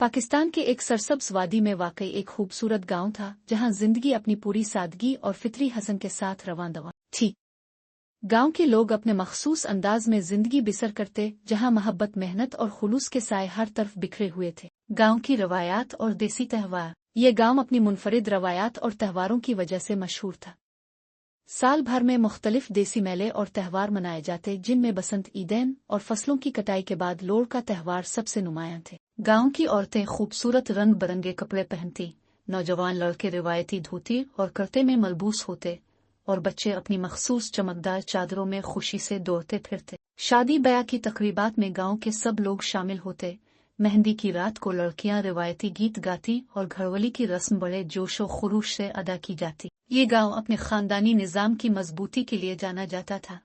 पाकिस्तान के एक सरसब्ज वादी में वाकई एक खूबसूरत गांव था जहां जिंदगी अपनी पूरी सादगी और फितरी हसन के साथ रवां दवा थी। गांव के लोग अपने मखसूस अंदाज में जिंदगी बसर करते, जहां मोहब्बत, मेहनत और खुलूस के साए हर तरफ बिखरे हुए थे। गांव की रवायात और देसी त्यौहार। ये गांव अपनी मुनफरिद रवायात और त्यौहारों की वजह से मशहूर था। साल भर में मुख्तलिफ देसी मेले और त्यौहार मनाए जाते, जिनमें बसंत, ईदैन और फसलों की कटाई के बाद लोड़ का त्यौहार सबसे नुमायां थे। गांव की औरतें खूबसूरत रंग बिरंगे कपड़े पहनती, नौजवान लड़के रिवायती धोती और कुर्ते में मलबूस होते और बच्चे अपनी मखसूस चमकदार चादरों में खुशी से दौड़ते फिरते। शादी ब्याह की तकरीबात में गांव के सब लोग शामिल होते। मेहंदी की रात को लड़कियां रिवायती गीत गाती और घरवाली की रस्म बड़े जोशो खरूश से अदा की जाती। ये गांव अपने खानदानी निजाम की मजबूती के लिए जाना जाता था।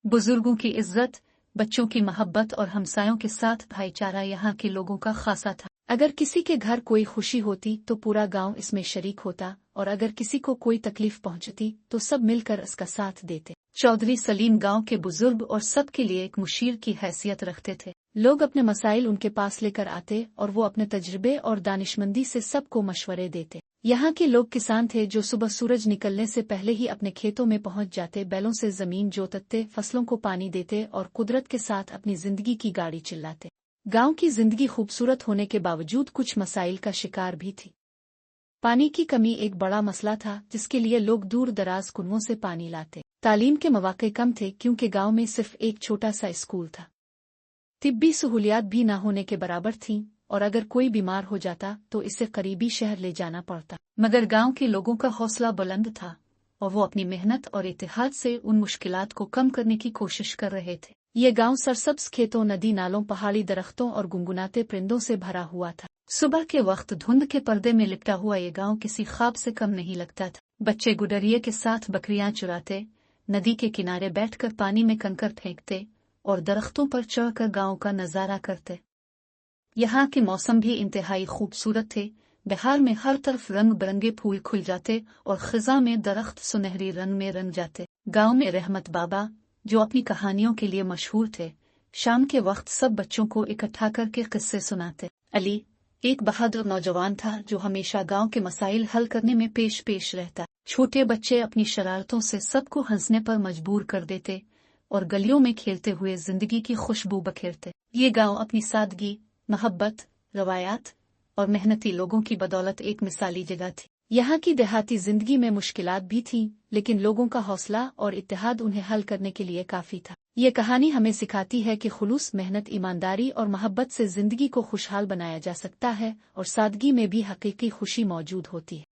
बुजुर्गों की इज्जत, बच्चों की मोहब्बत और हमसायों के साथ भाईचारा यहाँ के लोगों का खासा था। अगर किसी के घर कोई खुशी होती तो पूरा गांव इसमें शरीक होता, और अगर किसी को कोई तकलीफ पहुंचती तो सब मिलकर इसका साथ देते। चौधरी सलीम गांव के बुजुर्ग और सबके लिए एक मुशीर की हैसियत रखते थे। लोग अपने मसाइल उनके पास लेकर आते और वो अपने तजुर्बे और दानिशमंदी से सबको मशवरे देते। यहाँ के लोग किसान थे जो सुबह सूरज निकलने से पहले ही अपने खेतों में पहुंच जाते, बैलों से जमीन जोतते, फसलों को पानी देते और कुदरत के साथ अपनी जिंदगी की गाड़ी चिल्लाते। गांव की जिंदगी खूबसूरत होने के बावजूद कुछ मसाइल का शिकार भी थी। पानी की कमी एक बड़ा मसला था, जिसके लिए लोग दूर दराज कुओं से पानी लाते। तालीम के मौके कम थे क्योंकि गांव में सिर्फ एक छोटा सा स्कूल था। तिब्बी सहूलियात भी ना होने के बराबर थीं, और अगर कोई बीमार हो जाता तो इसे करीबी शहर ले जाना पड़ता। मगर गांव के लोगों का हौसला बुलंद था और वो अपनी मेहनत और इत्तेहाद से उन मुश्किलात को कम करने की कोशिश कर रहे थे। ये गांव सरसब्ज खेतों, नदी नालों, पहाड़ी दरख्तों और गुनगुनाते परिंदों से भरा हुआ था। सुबह के वक्त धुंध के पर्दे में लिपटा हुआ ये गांव किसी ख्वाब से कम नहीं लगता था। बच्चे गुडरिए के साथ बकरियां चुराते, नदी के किनारे बैठकर पानी में कंकर फेंकते और दरख्तों पर चढ़कर गांव का नजारा करते। यहाँ के मौसम भी इंतहाई खूबसूरत थे। बिहार में हर तरफ रंग बिरंगे फूल खुल जाते और खिजा में दरख्त सुनहरी रंग में रंग जाते। गांव में रहमत बाबा, जो अपनी कहानियों के लिए मशहूर थे, शाम के वक्त सब बच्चों को इकट्ठा करके किस्से सुनाते। अली एक बहादुर नौजवान था जो हमेशा गांव के मसाइल हल करने में पेश रहता। छोटे बच्चे अपनी शरारतों से सबको हंसने पर मजबूर कर देते और गलियों में खेलते हुए जिंदगी की खुशबू बखेरते। ये गांव अपनी सादगी, मोहब्बत, रवायात और मेहनती लोगों की बदौलत एक मिसाली जगह थी। यहाँ की देहाती जिंदगी में मुश्किलात भी थीं, लेकिन लोगों का हौसला और इत्तेहाद उन्हें हल करने के लिए काफी था। ये कहानी हमें सिखाती है कि खुलूस, मेहनत, ईमानदारी और मोहब्बत से जिंदगी को खुशहाल बनाया जा सकता है और सादगी में भी हकीकी खुशी मौजूद होती है।